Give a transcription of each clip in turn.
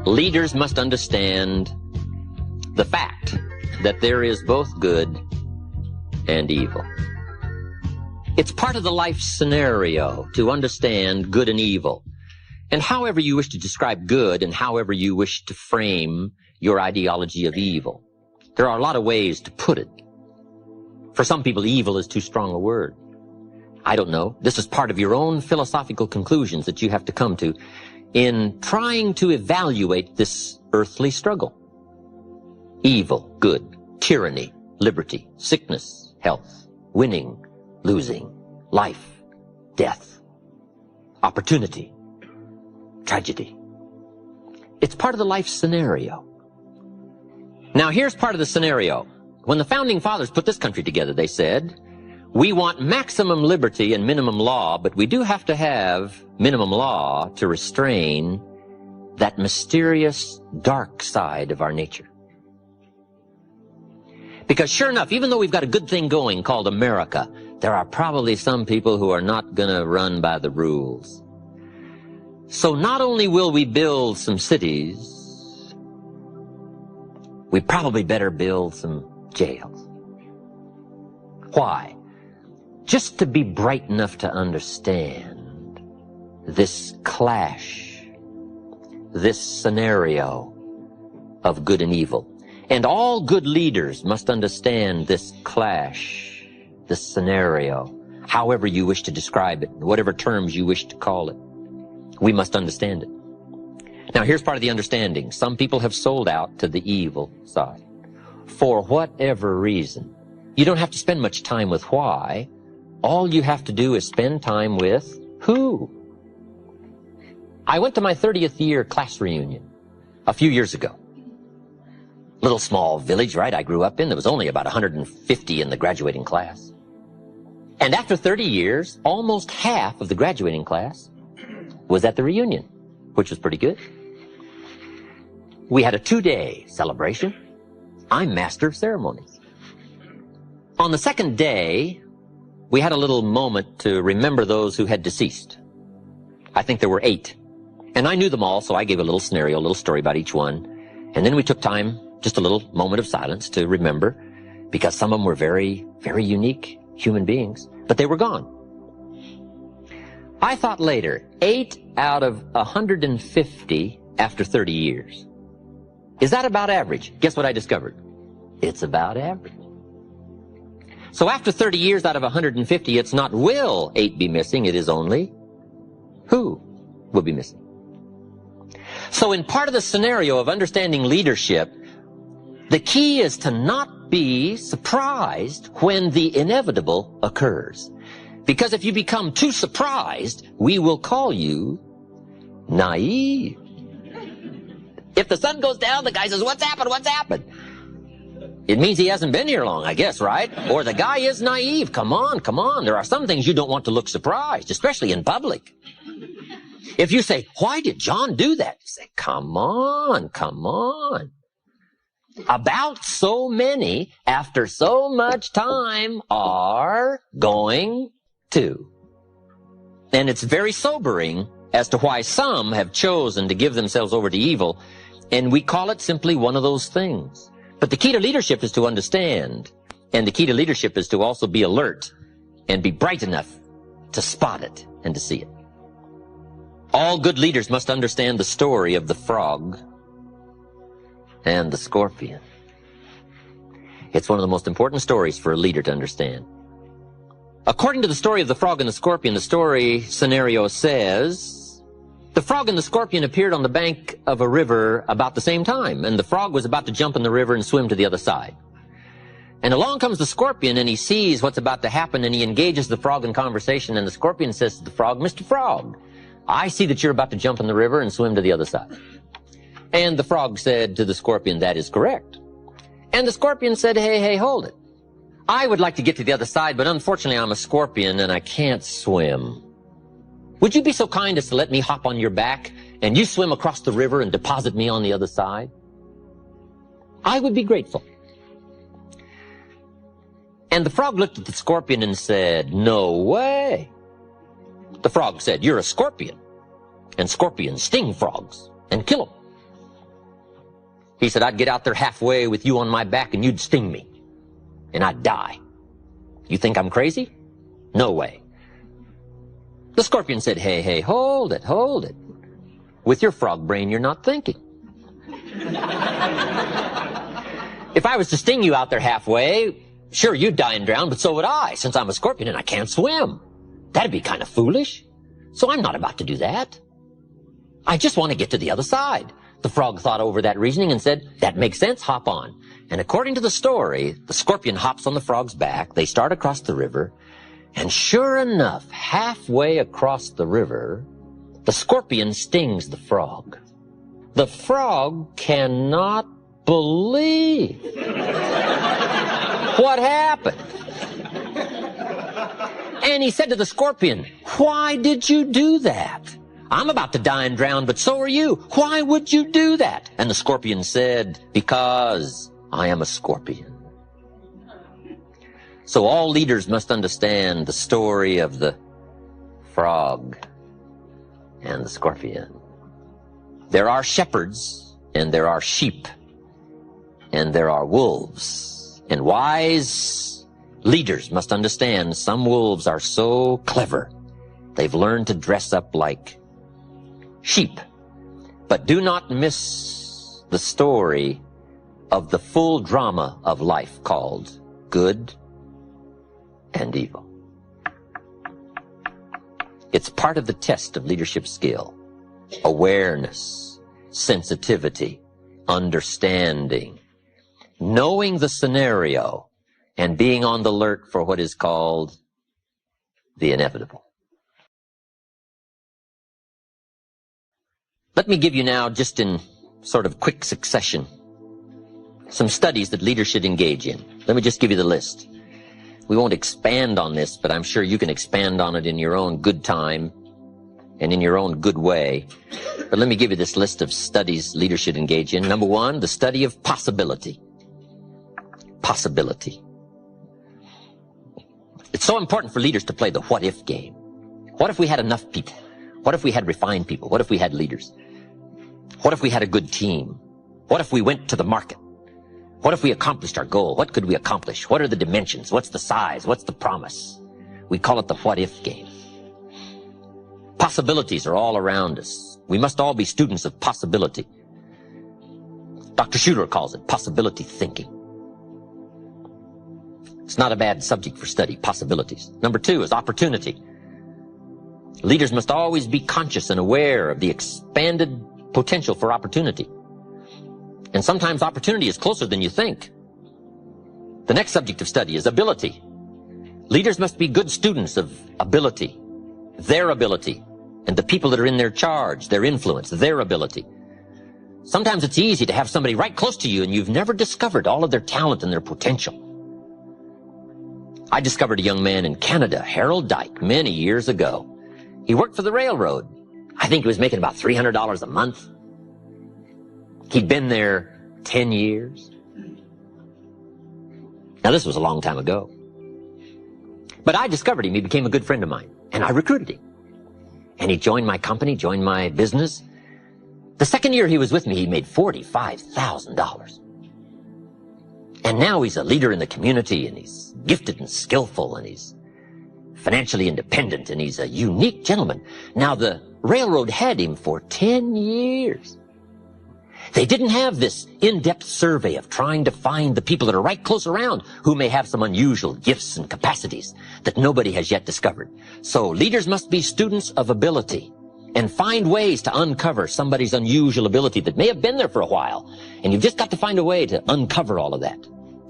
leaders must understand the fact that there is both good and evil. It's part of the life scenario to understand good and evil. And however you wish to describe good and however you wish to frame your ideology of evil, there are a lot of ways to put it. For some people, evil is too strong a word. I don't know. This is part of your own philosophical conclusions that you have to come to in trying to evaluate this earthly struggle. Evil, good, tyranny, liberty, sickness, health, winning, losing, life, death, opportunity, tragedy. It's part of the life scenario. Now, here's part of the scenario. When the Founding Fathers put this country together, they said, we want maximum liberty and minimum law, but we do have to have minimum law to restrain that mysterious dark side of our nature. Because sure enough, even though we've got a good thing going called America, there are probably some people who are not going to run by the rules. So not only will we build some cities, we probably better build some jails. Why? Just to be bright enough to understand this clash, this scenario of good and evil. And all good leaders must understand this clash, this scenario, however you wish to describe it, whatever terms you wish to call it. We must understand it. Now, here's part of the understanding. Some people have sold out to the evil side for whatever reason. You don't have to spend much time with why. All you have to do is spend time with who. I went to my 30th year class reunion a few years ago. Little small village, right, I grew up in. There was only about 150 in the graduating class. And after 30 years, almost half of the graduating class was at the reunion, which was pretty good. We had a 2-day celebration. I'm master of ceremonies. On the second day, we had a little moment to remember those who had deceased. I think there were 8. And I knew them all, so I gave a little scenario, a little story about each one. And then we took time, just a little moment of silence to remember, because some of them were very, very unique human beings, but they were gone. I thought later, 8 out of 150 after 30 years. Is that about average? Guess what I discovered? It's about average. So after 30 years out of 150, it's not will 8 be missing, it is only who will be missing. So in part of the scenario of understanding leadership, the key is to not be surprised when the inevitable occurs. Because if you become too surprised, we will call you naive. If the sun goes down, the guy says, what's happened? What's happened? It means he hasn't been here long, I guess, right? Or the guy is naive. Come on, come on. There are some things you don't want to look surprised, especially in public. If you say, why did John do that? You say, come on, come on. About so many, after so much time, are going to. And it's very sobering as to why some have chosen to give themselves over to evil, and we call it simply one of those things. But the key to leadership is to understand, and the key to leadership is to also be alert and be bright enough to spot it and to see it. All good leaders must understand the story of the frog and the scorpion. It's one of the most important stories for a leader to understand. According to the story of the frog and the scorpion, the story scenario says, the frog and the scorpion appeared on the bank of a river about the same time, and the frog was about to jump in the river and swim to the other side. And along comes the scorpion, and he sees what's about to happen, and he engages the frog in conversation, and the scorpion says to the frog, Mr. Frog, I see that you're about to jump in the river and swim to the other side. And the frog said to the scorpion, that is correct. And the scorpion said, hey, hold it. I would like to get to the other side, but unfortunately I'm a scorpion and I can't swim. Would you be so kind as to let me hop on your back and you swim across the river and deposit me on the other side? I would be grateful. And the frog looked at the scorpion and said, no way. The frog said, you're a scorpion, and scorpions sting frogs and kill them. He said, I'd get out there halfway with you on my back and you'd sting me. And I'd die. You think I'm crazy? No way. The scorpion said, hey, hold it. With your frog brain, you're not thinking. If I was to sting you out there halfway, sure, you'd die and drown, but so would I, since I'm a scorpion and I can't swim. That'd be kind of foolish. So I'm not about to do that. I just want to get to the other side. The frog thought over that reasoning and said, that makes sense, hop on. And according to the story, the scorpion hops on the frog's back, they start across the river, and sure enough, halfway across the river, the scorpion stings the frog. The frog cannot believe what happened. And he said to the scorpion, why did you do that? I'm about to die and drown, but so are you. Why would you do that? And the scorpion said, because I am a scorpion. So all leaders must understand the story of the frog and the scorpion. There are shepherds, and there are sheep, and there are wolves. And wise leaders must understand some wolves are so clever, they've learned to dress up like sheep. But do not miss the story of the full drama of life called good and evil. It's part of the test of leadership skill. Awareness, sensitivity, understanding, knowing the scenario, and being on the alert for what is called the inevitable. Let me give you now, just in sort of quick succession, some studies that leaders should engage in. Let me just give you the list. We won't expand on this, but I'm sure you can expand on it in your own good time and in your own good way. But let me give you this list of studies leaders should engage in. Number one, the study of possibility. Possibility. It's so important for leaders to play the what-if game. What if we had enough people? What if we had refined people? What if we had leaders? What if we had a good team? What if we went to the market? What if we accomplished our goal? What could we accomplish? What are the dimensions? What's the size? What's the promise? We call it the what-if game. Possibilities are all around us. We must all be students of possibility. Dr. Schuler calls it possibility thinking. It's not a bad subject for study, possibilities. Number two is opportunity. Leaders must always be conscious and aware of the expanded potential for opportunity. And sometimes opportunity is closer than you think. The next subject of study is ability. Leaders must be good students of ability, their ability, and the people that are in their charge, their influence, their ability. Sometimes it's easy to have somebody right close to you and you've never discovered all of their talent and their potential. I discovered a young man in Canada, Harold Dyke, many years ago. He worked for the railroad. I think he was making about $300 a month. He'd been there 10 years. Now, this was a long time ago. But I discovered him. He became a good friend of mine. And I recruited him. And he joined my company, joined my business. The second year he was with me, he made $45,000. And now he's a leader in the community, and he's gifted and skillful, and he's financially independent, and he's a unique gentleman. Now, the railroad had him for 10 years. They didn't have this in-depth survey of trying to find the people that are right close around who may have some unusual gifts and capacities that nobody has yet discovered. So leaders must be students of ability and find ways to uncover somebody's unusual ability that may have been there for a while. And you've just got to find a way to uncover all of that.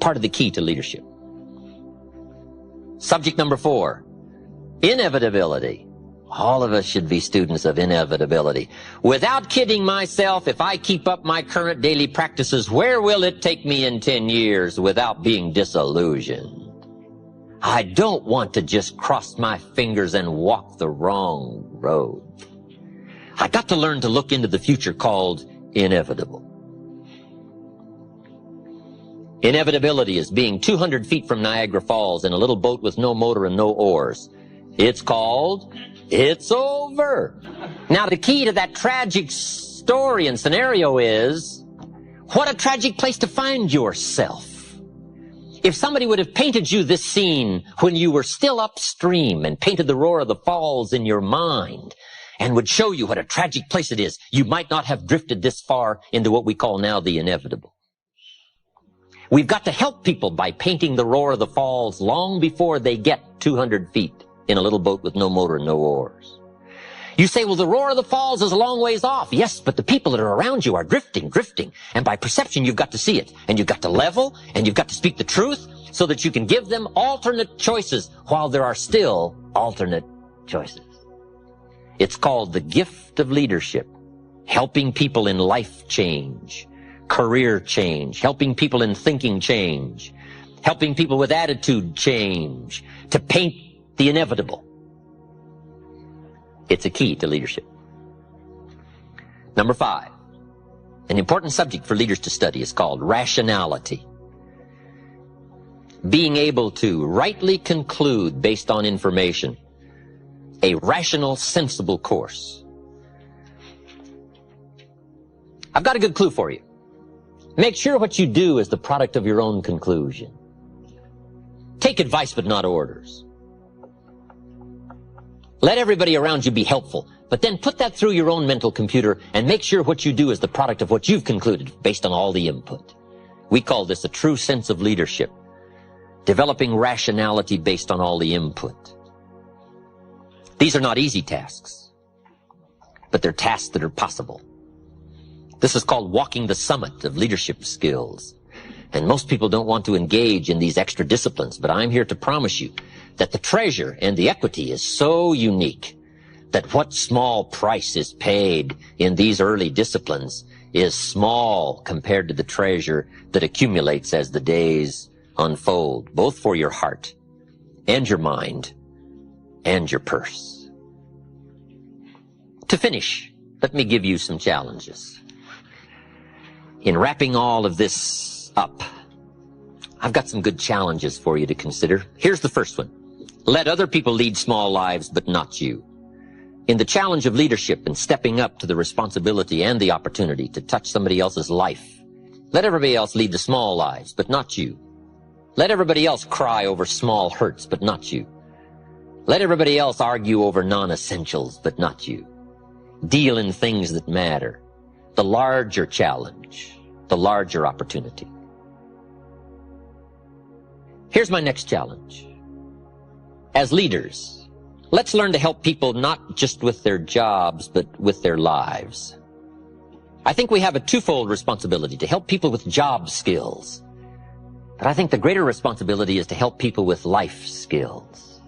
Part of the key to leadership. Subject number 4, inevitability. All of us should be students of inevitability. Without kidding myself, if I keep up my current daily practices, where will it take me in 10 years without being disillusioned? I don't want to just cross my fingers and walk the wrong road. I got to learn to look into the future called inevitable. Inevitability is being 200 feet from Niagara Falls in a little boat with no motor and no oars. It's called It's Over. Now, the key to that tragic story and scenario is, What a tragic place to find yourself. If somebody would have painted you this scene when you were still upstream and painted the roar of the falls in your mind and would show you what a tragic place it is, you might not have drifted this far into what we call now the inevitable. We've got to help people by painting the roar of the falls long before they get 200 feet in a little boat with no motor and no oars. You say, well, the roar of the falls is a long ways off. Yes, but the people that are around you are drifting. And by perception, you've got to see it. And you've got to level, and you've got to speak the truth so that you can give them alternate choices while there are still alternate choices. It's called the gift of leadership, helping people in life change, career change, helping people in thinking change, helping people with attitude change, to paint the inevitable. It's a key to leadership. Number 5, an important subject for leaders to study is called rationality. Being able to rightly conclude based on information, a rational, sensible course. I've got a good clue for you. Make sure what you do is the product of your own conclusion. Take advice but not orders. Let everybody around you be helpful, but then put that through your own mental computer and make sure what you do is the product of what you've concluded based on all the input. We call this a true sense of leadership, developing rationality based on all the input. These are not easy tasks, but they're tasks that are possible. This is called walking the summit of leadership skills. And most people don't want to engage in these extra disciplines, but I'm here to promise you that the treasure and the equity is so unique that what small price is paid in these early disciplines is small compared to the treasure that accumulates as the days unfold, both for your heart and your mind and your purse. To finish, let me give you some challenges. In wrapping all of this up, I've got some good challenges for you to consider. Here's the first one. Let other people lead small lives, but not you. In the challenge of leadership and stepping up to the responsibility and the opportunity to touch somebody else's life, let everybody else lead the small lives, but not you. Let everybody else cry over small hurts, but not you. Let everybody else argue over non-essentials, but not you. Deal in things that matter. The larger challenge, the larger opportunity. Here's my next challenge. As leaders, let's learn to help people not just with their jobs, but with their lives. I think we have a twofold responsibility to help people with job skills. But I think the greater responsibility is to help people with life skills.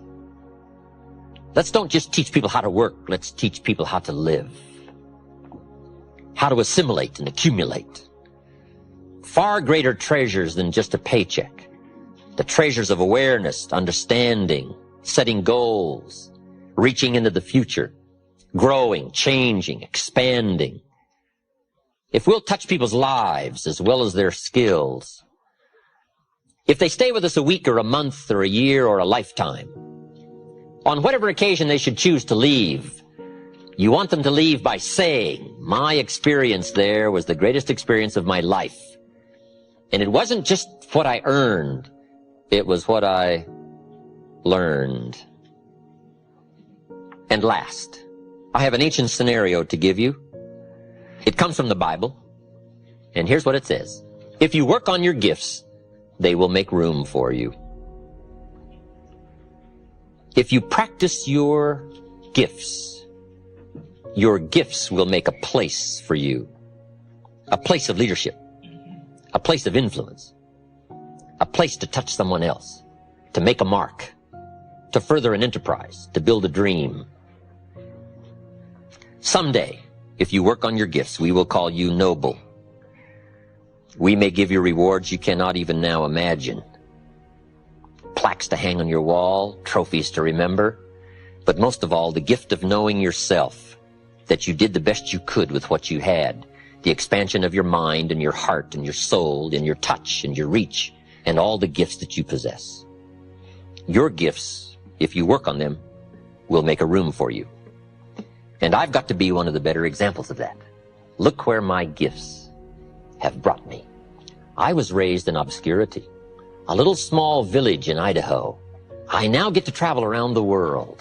Let's don't just teach people how to work, let's teach people how to live. How to assimilate and accumulate. Far greater treasures than just a paycheck. The treasures of awareness, understanding, setting goals, reaching into the future, growing, changing, expanding. If we'll touch people's lives as well as their skills, if they stay with us a week or a month or a year or a lifetime, on whatever occasion they should choose to leave, you want them to leave by saying, my experience there was the greatest experience of my life. And it wasn't just what I earned, it was what I learned. And last, I have an ancient scenario to give you. It comes from the Bible, and here's what it says. If you work on your gifts, they will make room for you. If you practice your gifts will make a place for you. A place of leadership. A place of influence. A place to touch someone else. To make a mark. To further an enterprise. To build a dream. Someday, if you work on your gifts, we will call you noble. We may give you rewards you cannot even now imagine. Plaques to hang on your wall, trophies to remember, but most of all, the gift of knowing yourself, that you did the best you could with what you had, the expansion of your mind and your heart and your soul and your touch and your reach and all the gifts that you possess. Your gifts, if you work on them, will make a room for you. And I've got to be one of the better examples of that. Look where my gifts have brought me. I was raised in obscurity, a little small village in Idaho. I now get to travel around the world.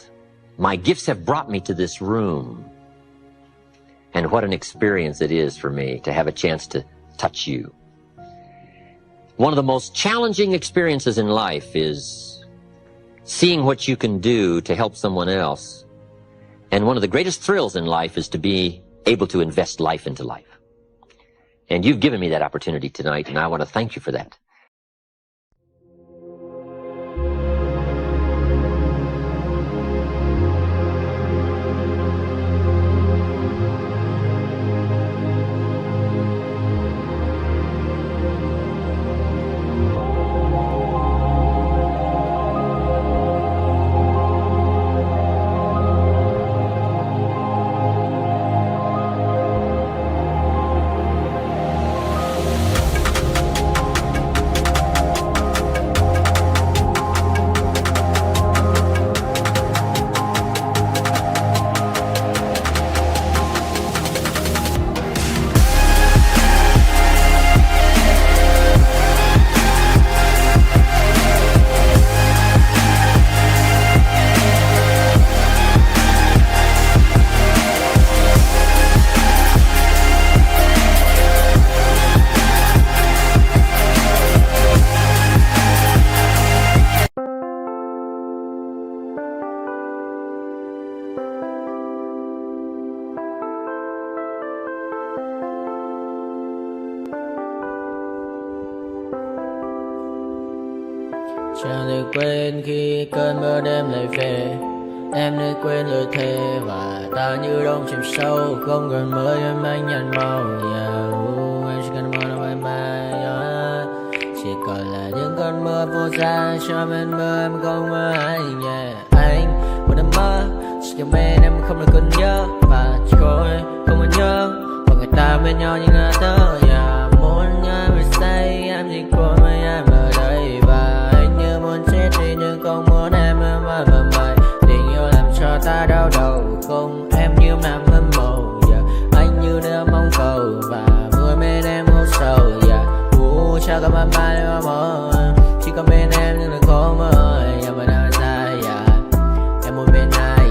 My gifts have brought me to this room. And what an experience it is for me to have a chance to touch you. One of the most challenging experiences in life is seeing what you can do to help someone else. And one of the greatest thrills in life is to be able to invest life into life. And you've given me that opportunity tonight, and I want to thank you for that. Chẳng được quên khi cơn mưa đêm lại về. Em đã quên lời thề và ta như đông chìm sâu. Không còn mới em anh nhận màu. Anh chỉ cần mơ đâu em bay. Chỉ còn là những cơn mưa vô giá. Cho bên mơ em không mơ anh. Anh một đêm mơ chỉ cần bên em không được cần nhớ. Và chỉ có em không còn nhớ. Và người ta bên nhau như ngã thơ. Muốn nhớ về say em chỉ có mấy em ở đây. Và muốn chết đi nhưng không muốn em mãi mãi. Tình yêu làm cho ta đau đầu. Không em như nằm hâm mộ. Anh như đứa mong cầu và vui bên em ngủ sầu. Chắc có mãi mãi em mơ. Chỉ có bên em nhưng đừng có mơ. Mà đang dài em muốn bên ai.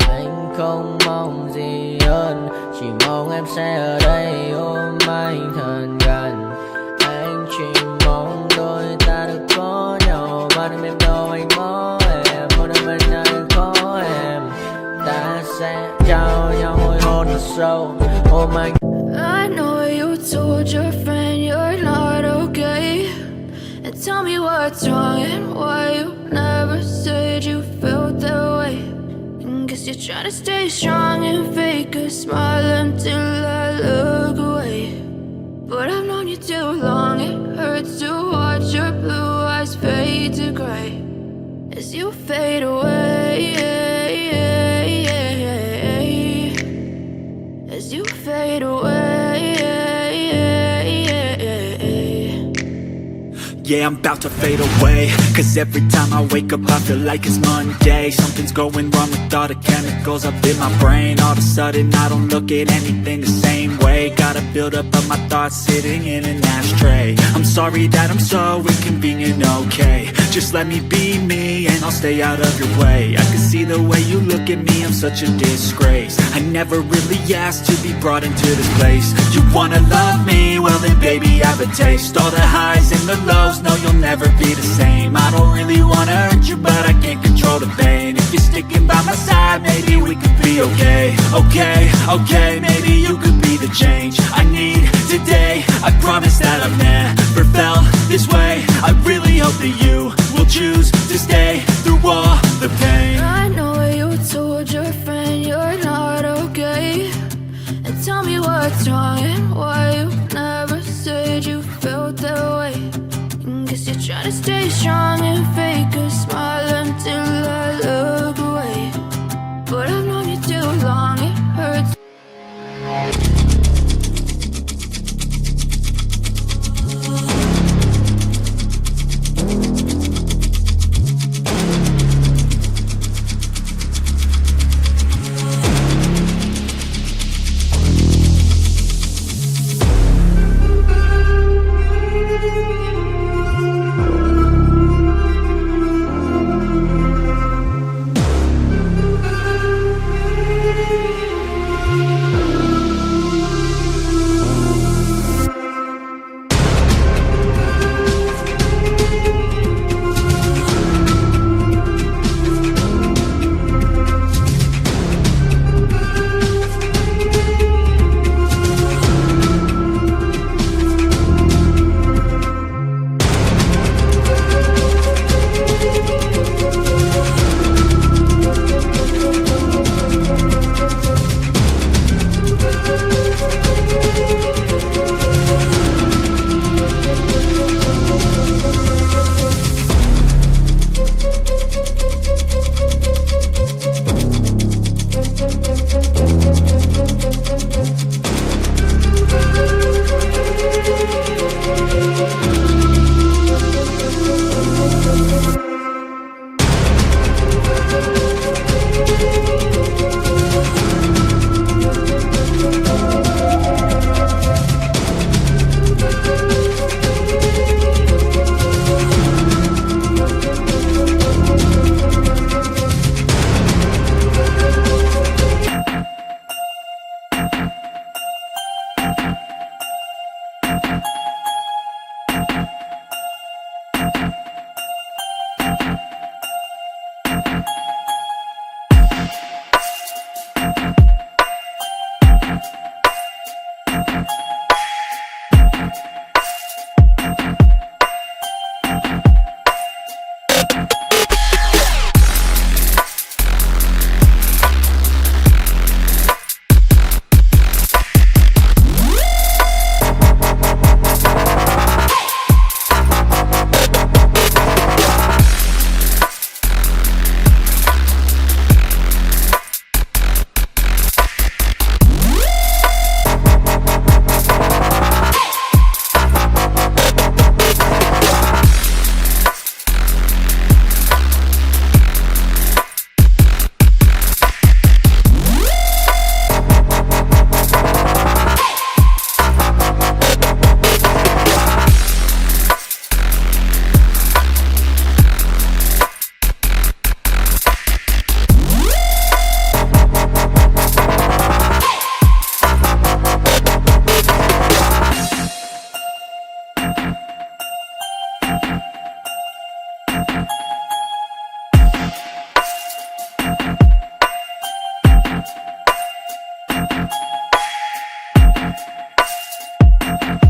Anh không mong gì hơn. Chỉ mong em sẽ ở đây ôm anh thật gần. Anh chỉ mong đôi ta được có nhau. Mà đừng em đâu anh có em. Một đêm bên anh có em. Ta sẽ trao nhau môi hôn thật sâu. Ôm anh. I know you told your friend you're not okay. And tell me what's wrong and why you never said you felt that way. And guess you're trying to stay strong and fake a smile until I look away. But I've known you too long, it hurts to watch your blue eyes fade to gray as you fade away. As you fade away. Yeah, I'm about to fade away. Cause every time I wake up I feel like it's Monday. Something's going wrong with all the chemicals up in my brain. All of a sudden I don't look at anything the same way. Gotta build up of my thoughts sitting in an ashtray. I'm sorry that I'm so inconvenient, okay. Just let me be me and I'll stay out of your way. I can see the way you look at me, I'm such a disgrace. I never really asked to be brought into this place. You wanna love me? Well then baby have a taste. All the highs and the lows, no you'll never be the same. I don't really wanna hurt you but I can't control the pain. If you're sticking by my side maybe we could be okay. Okay, maybe you could be the change I need today. I promise that I've never felt this way. I really hope that you will choose to stay through all the pain. I know you told your friend you're not okay. And tell me what's wrong and why you never said you felt that way. And guess you're trying to stay strong and fake a smile until I look away. But I've known you too long, it hurts. We'll